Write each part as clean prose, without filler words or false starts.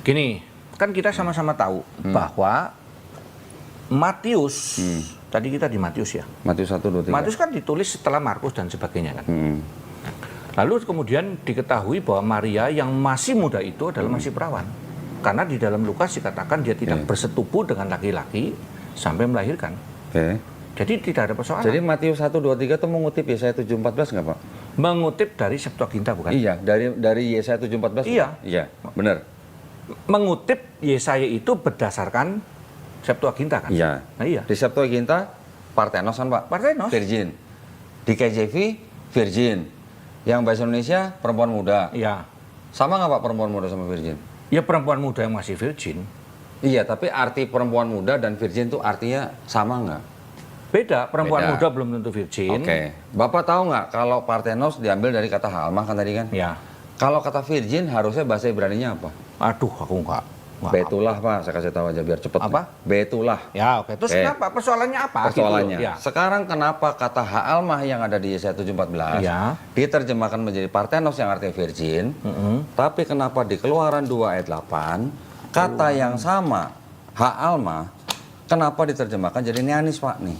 Gini, kan kita sama-sama tahu bahwa Matius, tadi kita di Matius ya. Matius 1, 2, 3. Matius kan ditulis setelah Markus dan sebagainya kan. Lalu kemudian diketahui bahwa Maria yang masih muda itu adalah masih perawan. Karena di dalam Lukas dikatakan dia tidak bersetubuh dengan laki-laki sampai melahirkan. Jadi tidak ada persoalan. Jadi Matius 1, 2, 3 itu mengutip Yesaya 7:14 nggak Pak? Mengutip dari Septuaginta bukan? Iya, dari Yesaya 7:14. Iya. Iya, benar. Mengutip Yesaya itu berdasarkan Septuaginta kan? Iya. Nah, iya. Di Septuaginta Parthenos kan Pak? Parthenos. Virgin. Di KJV Virgin. Yang bahasa Indonesia perempuan muda. Iya. Sama nggak Pak perempuan muda sama virgin? Ya perempuan muda yang masih virgin. Iya, tapi arti perempuan muda dan virgin itu artinya sama nggak? Beda, perempuan Beda. muda belum tentu virgin. Oke. Bapak tahu nggak kalau Parthenos diambil dari kata halmah kan tadi kan? Ya. Kalau kata virgin harusnya bahasa Ibraninya apa? Aduh, aku enggak. Betulah Pak, saya kasih tahu aja biar cepet. Apa? Nih. Betulah. Ya, oke. Terus kenapa? Persoalannya apa? Persoalannya. Gitu, ya. Sekarang kenapa kata ha'almah yang ada di Yesaya 7:14 Ya. diterjemahkan menjadi Parthenos yang artinya virgin, tapi kenapa di Keluaran 2 ayat 8 kata yang sama ha'almah kenapa diterjemahkan jadi neanis Pak nih?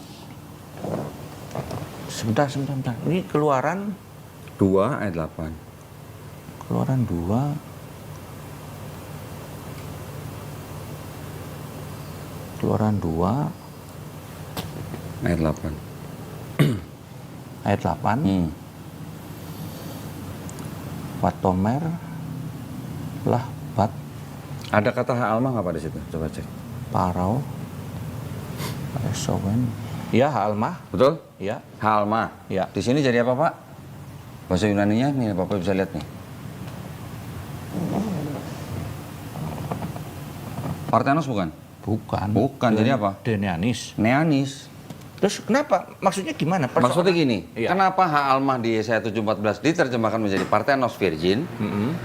Sebentar. Ini Keluaran 2 ayat 8. Keluaran 2. Keluaran 2 Ayat 8. ayat 8. Watomer lah bat Ada kata ha'almah nggak Pak di situ? Coba cek. parau esowen. Ya, Almah. Betul? Ya. Ha'almah. Ya. Di sini jadi apa Pak? Bahasa Yunaninya nih Bapak bisa lihat nih. Parthenos bukan? Bukan. Bukan, jadi apa? Deneanis. Neanis. Terus kenapa? Maksudnya gimana? Maksudnya gini, Iya. kenapa ha'almah di Yesaya 7:14 diterjemahkan menjadi Parthenos virgin?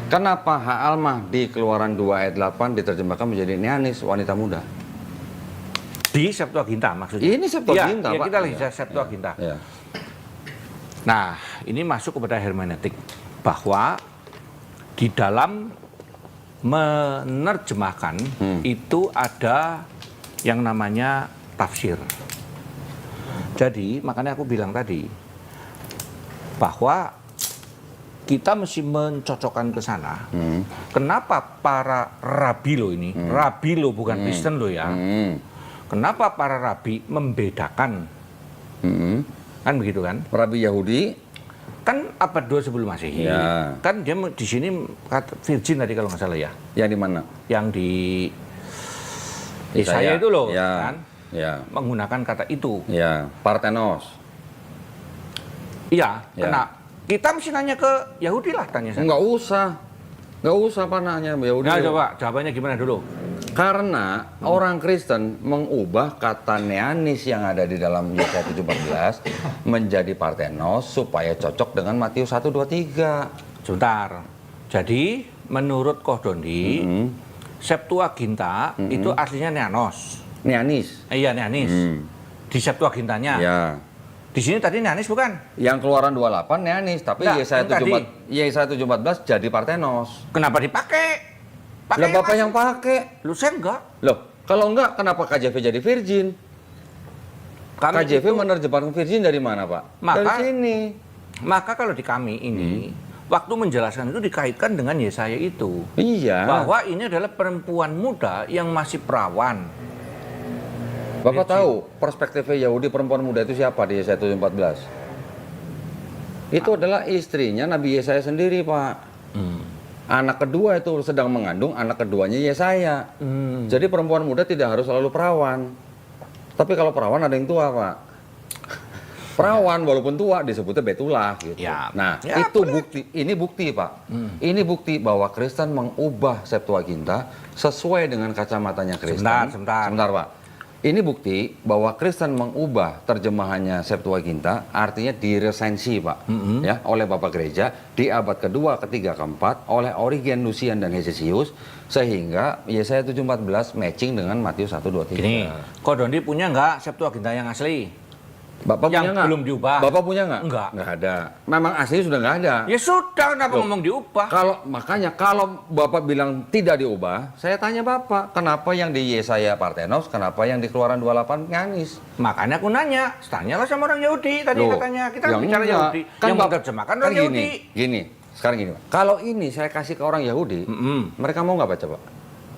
Kenapa ha'almah di Keluaran 2 ayat 8 diterjemahkan menjadi neanis wanita muda? Di Septuaginta maksudnya. Ini Septuaginta, ya, Pak. kita lihat Septuaginta. Ya. Nah, ini masuk kepada hermeneutik bahwa di dalam menerjemahkan itu ada yang namanya tafsir. Jadi, makanya aku bilang tadi bahwa kita mesti mencocokkan ke sana. Kenapa para rabi lo ini, rabi lo bukan Kristen lo ya. Kenapa para rabi membedakan? Kan begitu kan? Rabi Yahudi Kan abad 2 sebelum Masehi. Ya. Kan dia di sini kata virgin tadi kalau nggak salah ya. yang di mana? Yang di Yesaya itu loh, Ya. kan? Ya. Menggunakan kata itu. Ya, Parthenos. Iya, Ya. kena. Kita mesti nanya ke Yahudi lah tanya saya. Enggak usah. Enggak usah Pak nanya Yahudi. Nah, coba jawabannya gimana dulu? Karena orang Kristen mengubah kata neanis yang ada di dalam Yesaya 7:14 menjadi Parthenos supaya cocok dengan Matius 1, 2, 3. Sebentar. Jadi, menurut Kohdondi, Septuaginta itu aslinya neanos. Neanis. Iya, neanis. Di Septuagintanya. Ya. Di sini tadi neanis bukan? Yang Keluaran 28 neanis, tapi Enggak, Yesaya yang tadi. 7:14 jadi Parthenos. Kenapa dipakai? Lah Bapak yang pakai. Lu saya enggak. Loh, kalau enggak kenapa KJV jadi virgin? Kami KJV itu- menerjemahkan virgin dari mana, Pak? Maka- Dari sini. Maka kalau di kami ini, waktu menjelaskan itu dikaitkan dengan Yesaya itu. Iya. Bahwa ini adalah perempuan muda yang masih perawan. Bapak tahu perspektifnya Yahudi perempuan muda itu siapa di Yesaya 7:14? Itu adalah istrinya Nabi Yesaya sendiri, Pak. Anak kedua itu sedang mengandung anak keduanya Yesaya. Jadi perempuan muda tidak harus selalu perawan. Tapi kalau perawan ada yang tua, Pak. Perawan walaupun tua disebutnya betulah gitu. Ya. Nah, Ya, itu boleh. bukti. Ini bukti, Pak. Ini bukti bahwa Kristen mengubah Septuaginta sesuai dengan kacamatanya Kristen. Sebentar. Sebentar, Pak. Ini bukti bahwa Kristen mengubah terjemahannya Septuaginta, artinya diresensi, Pak, ya, oleh Bapak Gereja di abad kedua, ketiga, keempat oleh Origen, Lucian, dan Hesesius, sehingga Yesaya 7:14 matching dengan Matius 1, 2, 3. Gini, Kodondi punya nggak Septuaginta yang asli? Bapak yang punya nggak? belum diubah. Bapak punya nggak? Enggak. Nggak ada. Memang aslinya sudah nggak ada. Ya sudah, kenapa Loh, ngomong diubah? Makanya kalau Bapak bilang tidak diubah, saya tanya Bapak, kenapa yang di Yesaya Parthenos, kenapa yang di Keluaran 28 Nyanis? Makanya aku nanya, tanyalah sama orang Yahudi tadi Loh, katanya. Kita yang bicara enggak. Yahudi. Kan yang Bapak- menerjemahkan kan orang Yahudi. Gini, sekarang gini Pak. Kalau ini saya kasih ke orang Yahudi, mereka mau nggak baca Pak?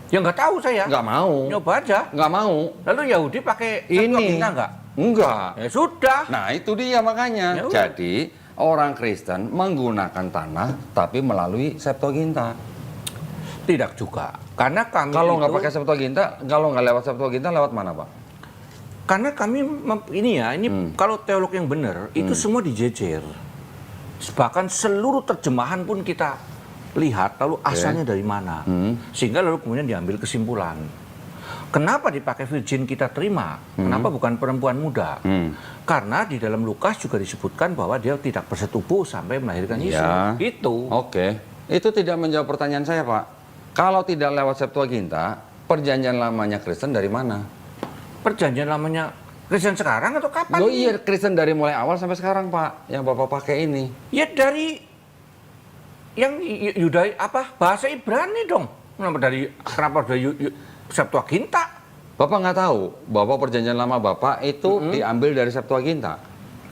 Ya nggak tahu saya. Nggak mau. Nyoba aja. Nggak mau. Lalu Yahudi pakai Ini. Septuaginta nggak? Enggak. Ya sudah. Nah itu dia makanya. Ya udah. Jadi orang Kristen menggunakan tanah tapi melalui Septuaginta. Tidak juga. Karena kami Kalau nggak itu- pakai Septuaginta, kalau nggak lewat Septuaginta lewat mana Pak? Karena kami ini kalau teolog yang benar itu semua dijejer. Bahkan seluruh terjemahan pun kita lihat lalu asalnya dari mana. Sehingga lalu kemudian diambil kesimpulan. Kenapa dipakai virgin kita terima? Kenapa bukan perempuan muda? Karena di dalam Lukas juga disebutkan bahwa dia tidak bersetubuh sampai melahirkan Yesus. Ya. Itu. Oke. Itu tidak menjawab pertanyaan saya Pak. Kalau tidak lewat Septuaginta, perjanjian lamanya Kristen dari mana? Perjanjian lamanya Kristen sekarang atau kapan? Oh iya, Kristen dari mulai awal sampai sekarang Pak, yang Bapak pakai ini. Ya dari yang Yudai bahasa Ibrani dong. Kenapa dari Septuaginta? Bapak nggak tahu bahwa perjanjian lama Bapak itu diambil dari Septuaginta.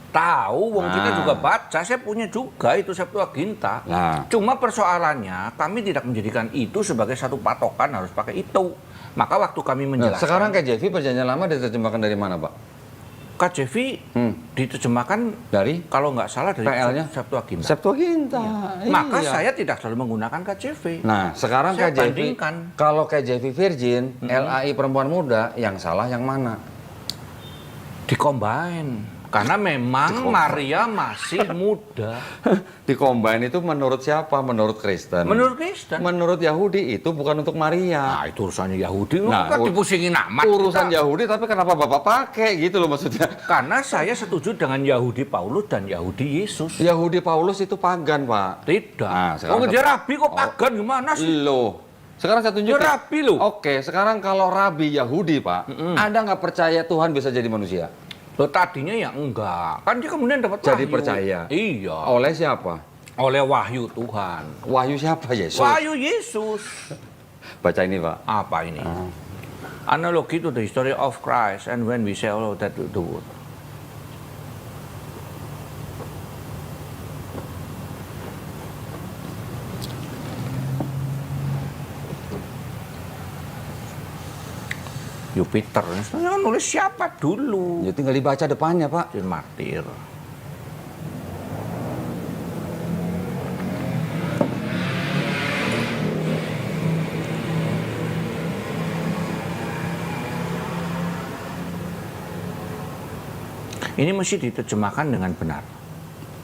Tahu, wong kita Nah. juga baca, saya punya juga itu Septuaginta. Nah. Cuma persoalannya kami tidak menjadikan itu sebagai satu patokan harus pakai itu. Maka waktu kami Nah, menjelaskan, sekarang KJV perjanjian lama diterjemahkan dari mana Pak? KJV diterjemahkan Dari kalau nggak salah dari PL-nya? Septuaginta. Septuaginta. Iya. Maka saya tidak selalu menggunakan KJV. Nah, sekarang Saya KJV, bandingkan. kalau KJV Virgin, LAI perempuan muda, yang salah yang mana? Dicombine. Karena memang Maria masih muda. Di-combine itu menurut siapa? Menurut Kristen. Menurut Kristen. Menurut Yahudi itu bukan untuk Maria. Nah, itu urusannya Yahudi. Nah, Kan dipusingin amat. Urusan kita. Yahudi, tapi kenapa Bapak pakai gitu loh maksudnya? Karena saya setuju dengan Yahudi Paulus dan Yahudi Yesus. Yahudi Paulus itu pagan, Pak. Tidak. Nah, sekarang Oh, dia rabi kok pagan gimana sih? Loh. Sekarang saya tunjukin. Dia rabi loh. Oke, sekarang kalau rabi Yahudi, Pak, Anda nggak percaya Tuhan bisa jadi manusia? Loh, tadinya ya enggak. Kan dia kemudian dapat Jadi wahyu. percaya. Iya. Oleh siapa? Oleh wahyu Tuhan. Wahyu siapa? Yesus. Wahyu Yesus. Baca ini, Pak. Apa ini? Analogi to the history of Christ and when we say all of that to the world. Jupiter, sebenarnya nulis siapa dulu? Ya tinggal dibaca depannya, Pak. Jadi martir. Ini mesti diterjemahkan dengan benar.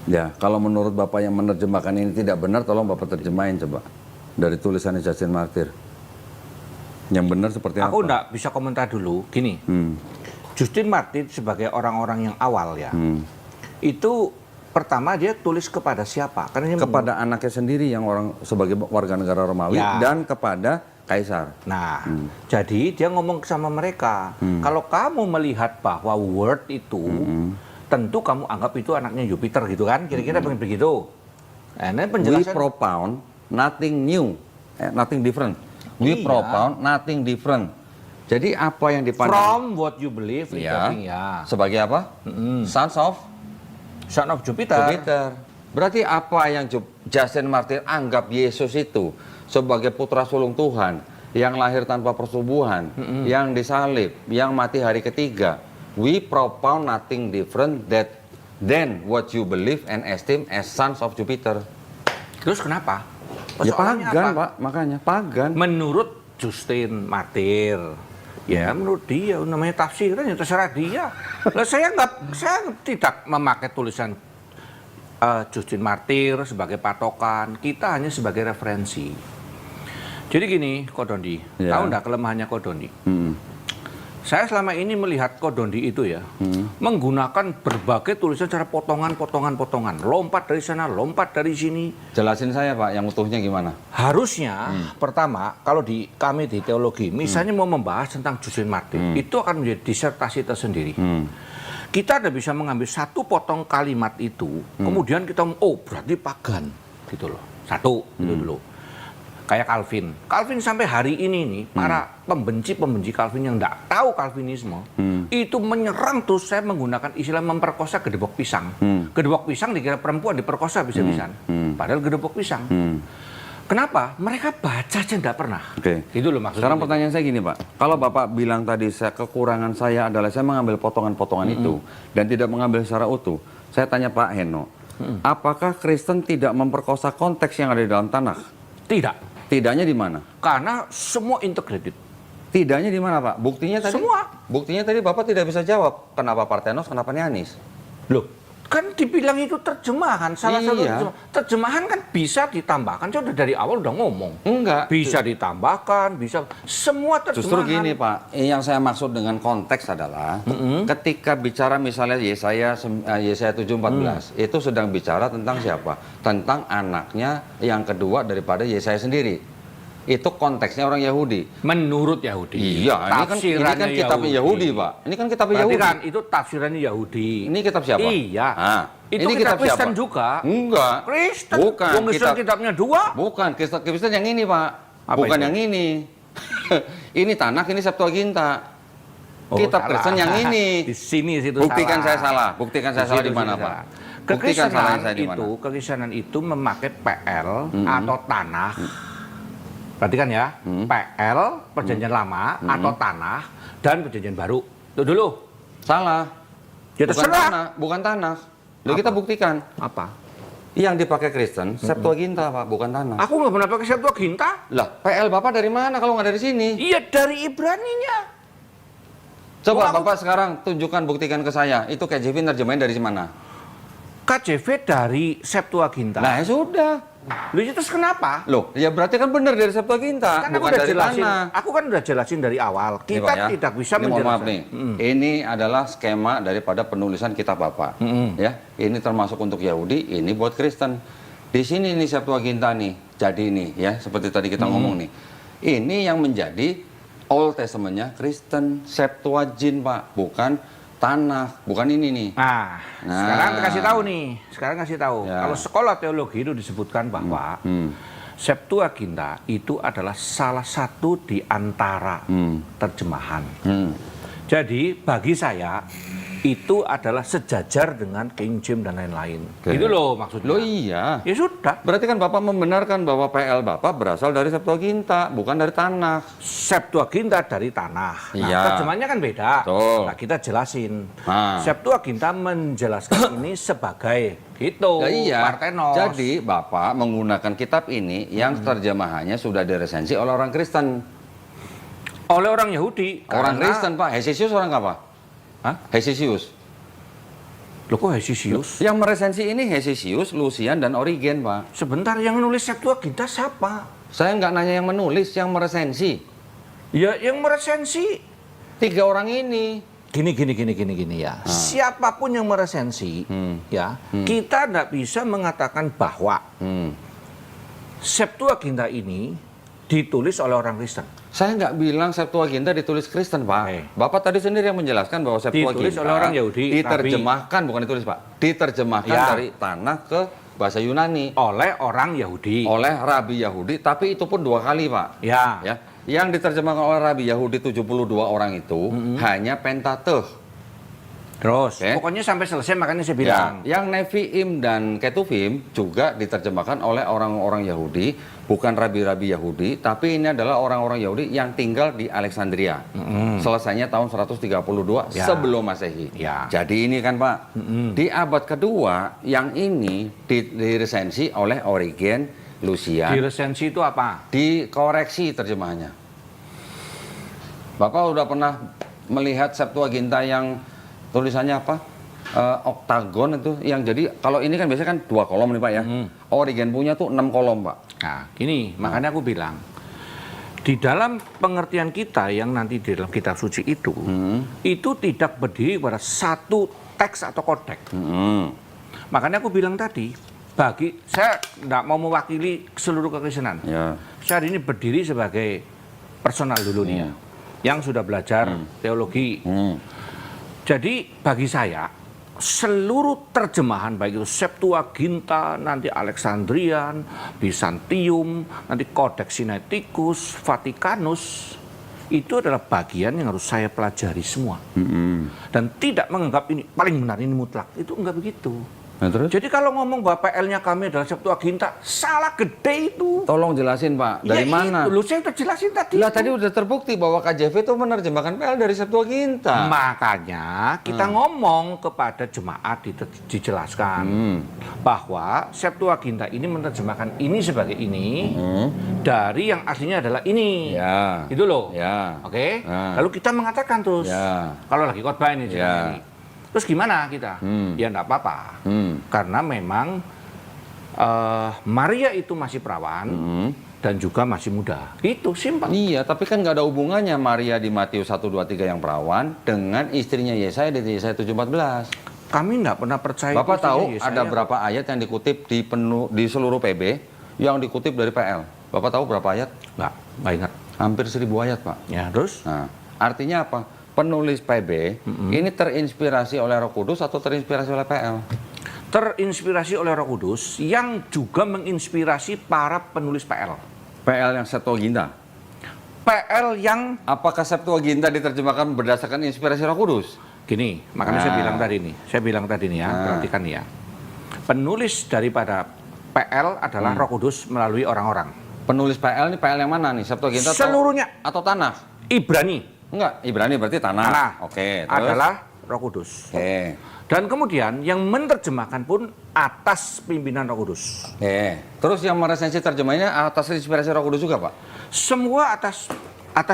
Ya, kalau menurut Bapak yang menerjemahkan ini tidak benar, tolong Bapak terjemahin coba. Dari tulisannya Justin Martyr. Yang benar seperti apa? Aku enggak bisa komentar dulu. Gini, Justin Martyr sebagai orang-orang yang awal ya, itu pertama dia tulis kepada siapa? Karena dia Kepada anaknya sendiri yang orang sebagai warga negara Romawi Ya. dan kepada Kaisar. Nah, jadi dia ngomong sama mereka, kalau kamu melihat bahwa Word itu, tentu kamu anggap itu anaknya Jupiter gitu kan, kira-kira begitu. Nah, ini We penjelasan. propound nothing new, nothing different. We Iya. propound nothing different. Jadi apa yang dipandang? From what you believe, Ya. ya. Sebagai apa? Sons of Son of Jupiter. Jupiter. Berarti apa yang Justin Martyr anggap Yesus itu sebagai putra sulung Tuhan yang lahir tanpa persubuhan, yang disalib, yang mati hari ketiga. We propound nothing different than what you believe and esteem as sons of Jupiter. Terus kenapa? Ya Persoalannya pagan, apa? Pak, makanya pagan. Menurut Justin Martyr, ya menurut dia namanya tafsiran ya terserah dia. Lah saya tidak memakai tulisan Justin Martyr sebagai patokan, kita hanya sebagai referensi. Jadi gini, Kodondi, Ya. tahu nggak kelemahannya Kodondi? Saya selama ini melihat Kodondi itu ya, menggunakan berbagai tulisan secara potongan, lompat dari sana, lompat dari sini. Jelasin saya Pak, yang utuhnya gimana? Harusnya pertama kalau kami di teologi misalnya mau membahas tentang Justin Martyr itu akan menjadi disertasi tersendiri. Kita tidak bisa mengambil satu potong kalimat itu, kemudian kita berarti pagan, gitu loh. Satu, itu dulu. Kayak Calvin. Calvin sampai hari ini nih, para pembenci Calvin yang tidak tahu Calvinisme, itu menyerang terus saya menggunakan istilah memperkosa gedebok pisang. Gedebok pisang dikira perempuan diperkosa bisa-bisan. Padahal gedebok pisang. Kenapa? Mereka baca aja tidak pernah. Oke. Itu loh maksudnya. Sekarang pertanyaan saya gini, Pak. Kalau Bapak bilang tadi kekurangan saya adalah saya mengambil potongan-potongan itu dan tidak mengambil secara utuh. Saya tanya Pak Heno, apakah Kristen tidak memperkosa konteks yang ada di dalam tanah? Tidak. Tidaknya di mana? Karena semua integrated. Tidaknya di mana, Pak? Buktinya tadi? Semua. Buktinya tadi Bapak tidak bisa jawab. Kenapa Parthenos, kenapa Anies? Loh, kan dibilang itu terjemahan. Salah satu terjemahan kan bisa ditambahkan. Saya udah dari awal udah ngomong. Enggak. Bisa ditambahkan, bisa semua terjemahan. Justru gini, Pak. Yang saya maksud dengan konteks adalah ketika bicara misalnya Yesaya 7:14 itu sedang bicara tentang siapa? Tentang anaknya yang kedua daripada Yesaya sendiri. Itu konteksnya orang Yahudi. Menurut Yahudi. Iya, ini kan kitabnya Yahudi, Pak. Ini kan kitabnya Yahudi. Kan itu tafsirannya Yahudi. Ini kitab siapa? Iya. Nah, itu ini kitab Kristen siapa? juga. Enggak. Kristen. Bukan. Kitabnya dua. Bukan. Kristen yang ini, Pak. Apa Bukan itu? yang ini. Ini Tanakh, ini Septuaginta. Oh, Kitab salah. Kristen yang ini. Di sini situ Buktikan salah. saya salah. Buktikan saya salah di mana, Pak? Buktikan salah saya di mana? Kekristenan itu memakai PL atau tanah. Perhatikan ya, PL Perjanjian Lama atau tanah dan Perjanjian Baru. Itu dulu. Salah. Ya terserah. Bukan tanah. Lalu kita buktikan. Apa? Yang dipakai Kristen Septuaginta, Pak, bukan tanah. Aku nggak pernah pakai Septuaginta. Lah, PL Bapak dari mana kalau nggak dari sini? Iya dari Ibraninya. Coba Bapak sekarang tunjukkan, buktikan ke saya. Itu KJV nerjemahin dari mana? KJV dari Septuaginta. Nah, ya sudah. Loh, terus kenapa? Loh, ya berarti kan benar dari Septuaginta, Kan bukan dari jelasin, tanah. aku kan udah jelasin dari awal. Kita Pak, ya. tidak bisa Ini mohon maaf menjelaskan. nih. Ini adalah skema daripada penulisan kitab Bapak. Ya, ini termasuk untuk Yahudi, ini buat Kristen. Di sini nih Septuaginta nih. Jadi ini ya, seperti tadi kita ngomong nih. Ini yang menjadi Old Testament-nya Kristen, Septuagint, Pak, bukan tanah, bukan ini nih. Nah, sekarang kasih tahu nih. Sekarang kasih tahu. Ya. Kalau sekolah teologi itu disebutkan bahwa Septuaginta itu adalah salah satu di antara terjemahan. Jadi bagi saya itu adalah sejajar dengan King James dan lain-lain. Itu loh maksudnya. Loh iya. Ya sudah. Berarti kan Bapak membenarkan bahwa PL Bapak berasal dari Septuaginta, bukan dari tanah. Septuaginta dari tanah. Nah, Iya. terjemahannya kan beda. Betul. Nah, kita jelasin. Nah. Septuaginta menjelaskan ini sebagai gitu. Ya, iya. Parthenos. Jadi Bapak menggunakan kitab ini yang terjemahannya sudah diresensi oleh orang Kristen. Oleh orang Yahudi. Orang Karena- Kristen, Pak. Hesisius orang apa? Hah? Hesisius. Loh kok Hesisius? Yang meresensi ini Hesisius, Lucian, dan Origen, Pak. Sebentar, yang nulis Septuaginta siapa? Saya nggak nanya yang menulis, yang meresensi. Ya, yang meresensi. 3 orang ini. Gini ya. Siapapun yang meresensi, ya, kita tidak bisa mengatakan bahwa Septuaginta ini ditulis oleh orang Kristen. Saya nggak bilang Septuaginta ditulis Kristen, Pak. Bapak tadi sendiri yang menjelaskan bahwa Septuaginta Ditulis oleh orang Yahudi, diterjemahkan, bukan ditulis, Pak. Diterjemahkan Ya. dari tanah ke bahasa Yunani Oleh orang Yahudi. oleh Rabi Yahudi, tapi itu pun 2 kali, Pak. Ya. Ya. Yang diterjemahkan oleh Rabi Yahudi 72 orang itu hanya Pentateuch. Terus, Oke. pokoknya sampai selesai makanya saya Ya, bilang. yang Nevi'im dan Ketuvim juga diterjemahkan oleh orang-orang Yahudi, bukan rabi-rabi Yahudi, tapi ini adalah orang-orang Yahudi yang tinggal di Alexandria. Selesainya tahun 132 Ya. sebelum Masehi. Ya. Jadi ini kan, Pak, di abad kedua yang ini diresensi oleh Origen, Lucian, Di resensi itu apa? dikoreksi terjemahannya. Bapak udah pernah melihat Septuaginta yang tulisannya apa? Oktagon itu yang jadi kalau ini kan biasanya kan 2 kolom nih, Pak, ya. Origen punya tuh 6 kolom, Pak. Nah, ini makanya aku bilang di dalam pengertian kita yang nanti di dalam kitab suci itu tidak berdiri pada satu teks atau kodeks. Makanya aku bilang tadi, bagi saya tidak mau mewakili seluruh kekristenan. Ya. Saya hari ini berdiri sebagai personal dulu nih ya, yang sudah belajar teologi. Jadi bagi saya seluruh terjemahan baik itu Septuaginta, nanti Alexandrian, Bizantium, nanti Codex Sinaiticus, Vaticanus itu adalah bagian yang harus saya pelajari semua. Dan tidak menganggap ini paling benar, ini mutlak. Itu enggak begitu. Nah, terus? Jadi kalau ngomong bahwa PL-nya kami adalah Septuaginta, salah gede itu. Tolong jelasin Pak, dari mana? Itu, saya udah jelasin tadi. Lah tadi udah terbukti bahwa KJV itu menerjemahkan PL dari Septuaginta. Makanya kita ngomong kepada jemaat dijelaskan bahwa Septuaginta ini menerjemahkan ini sebagai ini dari yang aslinya adalah ini. Ya. Itu loh. Ya. Oke. Ya. Lalu kita mengatakan terus kalau lagi khotbah ini. Ya. Terus gimana kita? Ya enggak apa-apa. Karena memang Maria itu masih perawan dan juga masih muda. Itu simpel. Iya, tapi kan nggak ada hubungannya Maria di Matius 1, 2, 3 yang perawan dengan istrinya Yesaya di Yesaya 7:14. Kami enggak pernah percaya. Bapak itu tahu Yesaya. ada berapa ayat yang dikutip di seluruh PB yang dikutip dari PL? Bapak tahu berapa ayat? Nggak ingat. Hampir 1000 ayat, Pak. Ya, terus? Nah, artinya apa? Penulis PB ini terinspirasi oleh Roh Kudus atau terinspirasi oleh PL? Terinspirasi oleh Roh Kudus yang juga menginspirasi para penulis PL. PL yang Septuaginta. PL yang Apakah Septuaginta diterjemahkan berdasarkan inspirasi Roh Kudus? gini, makanya saya bilang tadi nih. Saya bilang tadi nih ya, perhatikan ya. Penulis daripada PL adalah Roh Kudus melalui orang-orang. Penulis PL ini PL yang mana nih? Septuaginta Seluruhnya. atau Tanakh? Ibrani. Enggak, Ibrani berarti Tanakh. Oke, terus? Adalah Roh Kudus. Oke. Dan kemudian yang menerjemahkan pun atas pimpinan Roh Kudus. Oke. Terus yang meresensi terjemahannya atas inspirasi Roh Kudus juga, Pak? Semua atas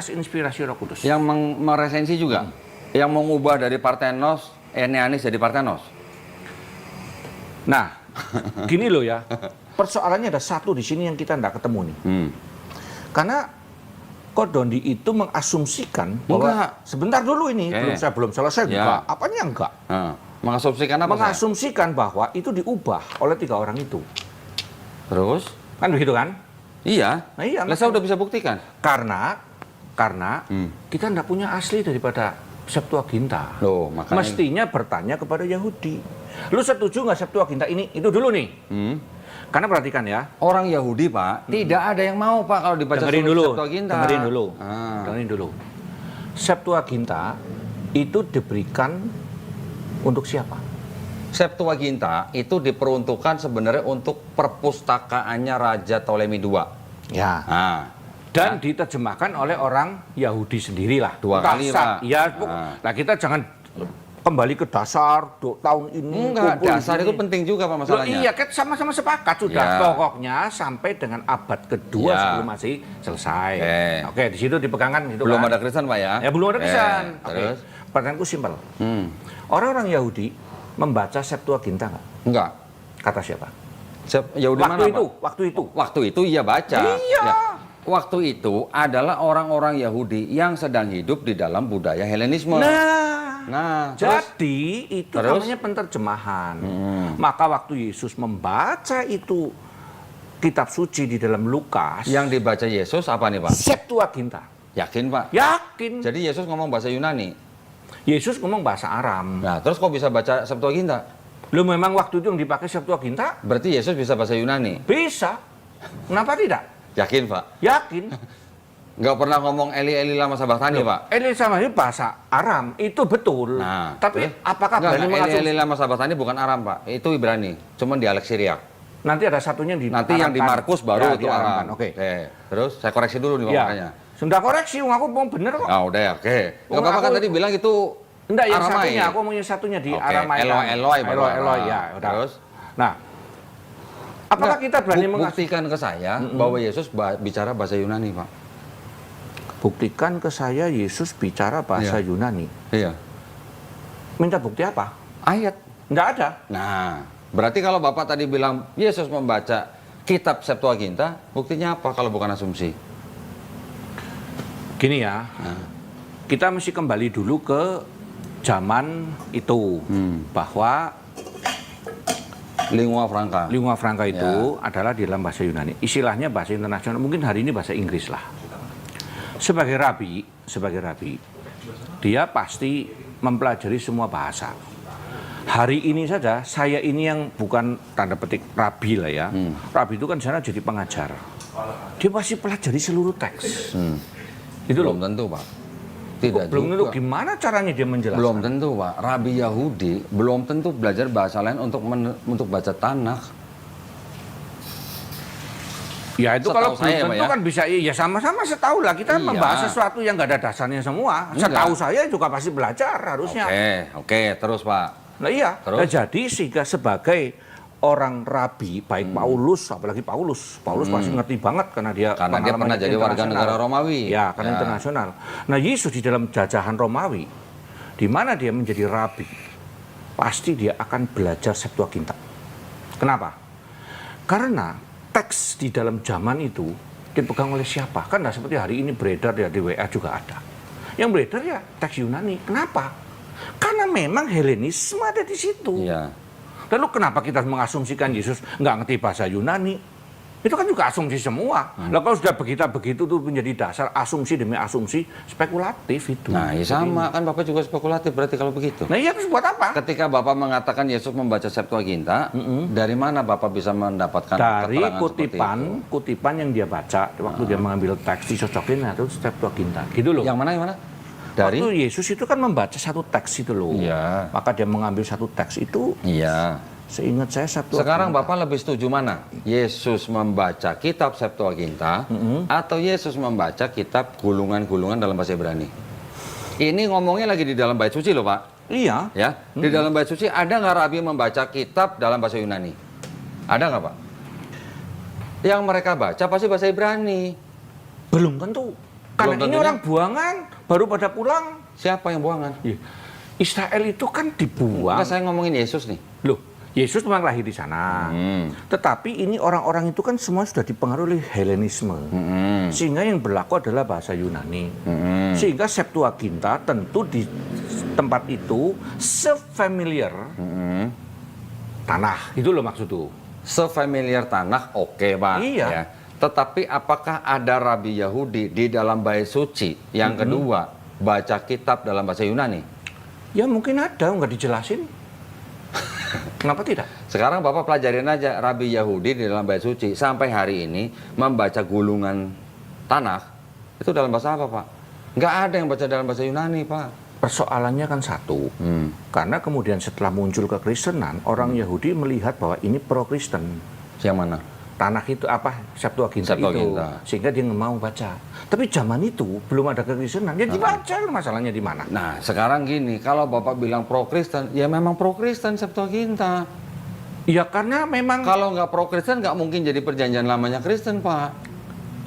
inspirasi Roh Kudus. Yang meresensi juga? Yang mengubah dari Parthenos, Enneanis jadi Parthenos? Nah, gini loh ya. Persoalannya ada satu di sini yang kita tidak ketemu nih. Karena Kodondi itu mengasumsikan bahwa Enggak. sebentar dulu ini belum selesai Ya. juga. Apanya enggak? Mengasumsikan apa? Mengasumsikan bahwa itu diubah oleh 3 orang itu. Terus? Kan begitu kan? Iya. Nah, iya. Lah saya udah bisa buktikan. Karena kita tidak punya asli daripada Septuaginta. Loh, makanya. Mestinya bertanya kepada Yahudi. Lu setuju nggak Septuaginta ini? Itu dulu nih. Karena perhatikan ya. Orang Yahudi, Pak, tidak ada yang mau, Pak, kalau dibaca Dengerin dulu. Septuaginta. Dengerin dulu. Ah. Dengerin dulu. Septuaginta itu diberikan untuk siapa? Septuaginta itu diperuntukkan sebenarnya untuk perpustakaannya Raja Ptolemy II. Ya. Nah, Dan diterjemahkan oleh orang Yahudi sendirilah. 2 kali, Pak. Ya, Ah. nah kita jangan kembali ke dasar tahun ini. enggak, kumpul dasar ini. itu penting juga, Pak, Loh, masalahnya. iya, kan sama-sama sepakat sudah. Ya. Pokoknya sampai dengan abad kedua Ya. sebelum Masehi selesai. Oke, di situ dipegangkan gitu Belum kan. ada Kristen, Pak, ya? Ya belum ada Kristen. Oke. Terus? Pertanyaanku simpel. Orang-orang Yahudi membaca Septuaginta nggak? Enggak. Kata siapa? Yahudi Waktu mana, itu, Pak? waktu itu. Waktu itu iya baca. Iya. Ya. Waktu itu adalah orang-orang Yahudi yang sedang hidup di dalam budaya Helenisme. Nah, terus? Jadi itu Terus? namanya penterjemahan. Maka waktu Yesus membaca itu kitab suci di dalam Lukas, Yang dibaca Yesus apa nih, Pak? Septuaginta. Yakin, Pak? Yakin. Jadi Yesus ngomong bahasa Yunani. Yesus ngomong bahasa Aram. Nah, terus kok bisa baca Septuaginta? Lu memang waktu itu yang dipakai Septuaginta? Berarti Yesus bisa bahasa Yunani. Bisa. Kenapa tidak? Yakin, Pak? Yakin. Nggak pernah ngomong Eli Eli lama sabachthani, Pak? Eli sama ini bahasa Aram, itu betul. Nah, tapi terus? apakah Nggak, berani Eli mengasumsi? Eli lama sabachthani bukan Aram, Pak. Itu Ibrani. Cuman dialek Syriak. Nanti ada satunya di Nanti yang di Markus baru itu diaramkan. Aram. Oke. Terus saya koreksi dulu nih, Pak, Ya. makanya. Sudah koreksi, aku mau bener kok. Ah, udah ya, oke. Nggak Oh, apa-apa kan aku- tadi bilang itu Enggak, yang Aramai. satunya, aku mau yang satunya di Oke, Aramai. Eloi, Eloi baru Eloi, Aram. ya. Udah. Terus? Nah, apakah Nggak, kita berani mengasumsi? buktikan ke saya bahwa Yesus bicara bahasa Yunani, Pak. Buktikan ke saya Yesus bicara bahasa Iya. Yunani. Iya. Minta bukti apa? Ayat. Enggak ada. Nah, berarti kalau Bapak tadi bilang Yesus membaca kitab Septuaginta, buktinya apa kalau bukan asumsi? Gini ya, kita mesti kembali dulu ke zaman itu, bahwa Lingua franca. lingua franca itu adalah di dalam bahasa Yunani. Istilahnya bahasa internasional, mungkin hari ini bahasa Inggris lah. Sebagai rabi, dia pasti mempelajari semua bahasa. Hari ini saja, saya ini yang bukan tanda petik rabi lah ya. Rabi itu kan sana jadi pengajar. Dia pasti pelajari seluruh teks. Itu loh. Belum tentu, Pak. Tidak Belum tentu juga. gimana caranya dia menjelaskan. Belum tentu, Pak. Rabi Yahudi belum tentu belajar bahasa lain untuk baca Tanakh. Ya itu Setahu kalau belum saya, Pak, tentu ya. kan bisa, ya sama-sama setahu lah. Kita Iya. membahas sesuatu yang nggak ada dasarnya semua. Enggak. Setahu saya juga pasti belajar harusnya. Oke, terus, Pak. Nah iya, Terus? nah, jadi sehingga sebagai orang rabi, baik Paulus, apalagi Paulus pasti ngerti banget karena dia Karena dia pernah jadi warga negara Romawi. Ya, karena internasional. Nah Yesus di dalam jajahan Romawi, di mana dia menjadi rabi, pasti dia akan belajar Septuaginta. Kenapa? Karena teks di dalam zaman itu dipegang oleh siapa? Kan nggak seperti hari ini beredar ya di WA juga ada. Yang beredar ya teks Yunani. Kenapa? Karena memang Helenisme ada di situ. Iya. Lalu kenapa kita mengasumsikan Yesus nggak ngerti bahasa Yunani? Itu kan juga asumsi semua. Lah kalau sudah begitu tuh menjadi dasar asumsi demi asumsi spekulatif itu. Nah, ya sama kan Bapak juga spekulatif berarti kalau begitu. Nah iya terus buat apa? Ketika Bapak mengatakan Yesus membaca Septuaginta, dari mana Bapak bisa mendapatkan Dari keterangan seperti itu? kutipan yang dia baca waktu dia mengambil teks dicocokin atau Septuaginta. Gitu loh. Yang mana? Dari? Waktu Yesus itu kan membaca satu teks itu loh. Iya. Maka dia mengambil satu teks itu, Iya. seingat saya Septuaginta. Sekarang Bapak lebih setuju mana? Yesus membaca kitab Septuaginta atau Yesus membaca kitab gulungan-gulungan dalam bahasa Ibrani? Ini ngomongnya lagi di dalam bait suci loh, Pak. Iya. Ya, di dalam bait suci ada nggak Rabi membaca kitab dalam bahasa Yunani? Ada nggak, Pak? Yang mereka baca pasti bahasa Ibrani. Belum tentu. Karena Belum ini tentunya. orang buangan, baru pada pulang. Siapa yang buangan? Iya. Israel itu kan dibuang. Enggak, saya ngomongin Yesus nih. Loh, Yesus memang lahir di sana. Tetapi ini orang-orang itu kan semua sudah dipengaruhi oleh Helenisme. Sehingga yang berlaku adalah bahasa Yunani. Sehingga Septuaginta tentu di tempat itu sefamiliar tanah. Itu loh maksud tuh. Sefamiliar Tanakh, oke, Pak. Iya. Ya. Tetapi apakah ada Rabi Yahudi di dalam bait suci? Yang kedua, baca kitab dalam bahasa Yunani? Ya mungkin ada, nggak dijelasin. Kenapa tidak? Sekarang Bapak pelajarin aja Rabi Yahudi di dalam bait suci sampai hari ini membaca gulungan Tanakh itu dalam bahasa apa, Pak? Nggak ada yang baca dalam bahasa Yunani, Pak. Persoalannya kan satu. Karena kemudian setelah muncul kekristenan, orang Yahudi melihat bahwa ini pro-Kristen. Yang mana? Tanah itu apa? Septuaginta itu. Septuaginta. Sehingga dia nggak mau baca. Tapi zaman itu belum ada kekristenan. Ya dibaca, masalahnya di mana? Nah, sekarang gini, kalau Bapak bilang pro-Kristen, ya memang pro-Kristen Septuaginta. Ya karena memang... Kalau nggak pro-Kristen, nggak mungkin jadi perjanjian lamanya Kristen, Pak.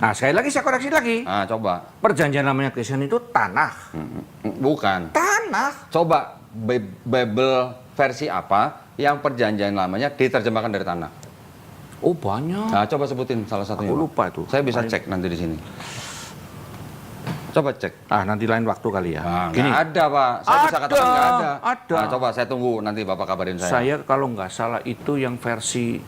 Nah sekali lagi saya koreksi lagi. Nah, coba. Perjanjian namanya Kristen itu tanah. Bukan. Tanah. Coba Bible versi apa yang perjanjian lamanya diterjemahkan dari tanah? Oh banyak. Nah, coba sebutin salah satunya. Aku lupa itu. Saya bisa cek nanti di sini. Coba cek. Ah nanti lain waktu kali ya. Nah, Gini, nggak ada, Pak. Saya bisa Ada, katakan nggak ada. ada. Nah, coba saya tunggu nanti Bapak kabarin saya. saya kalau nggak salah itu yang versi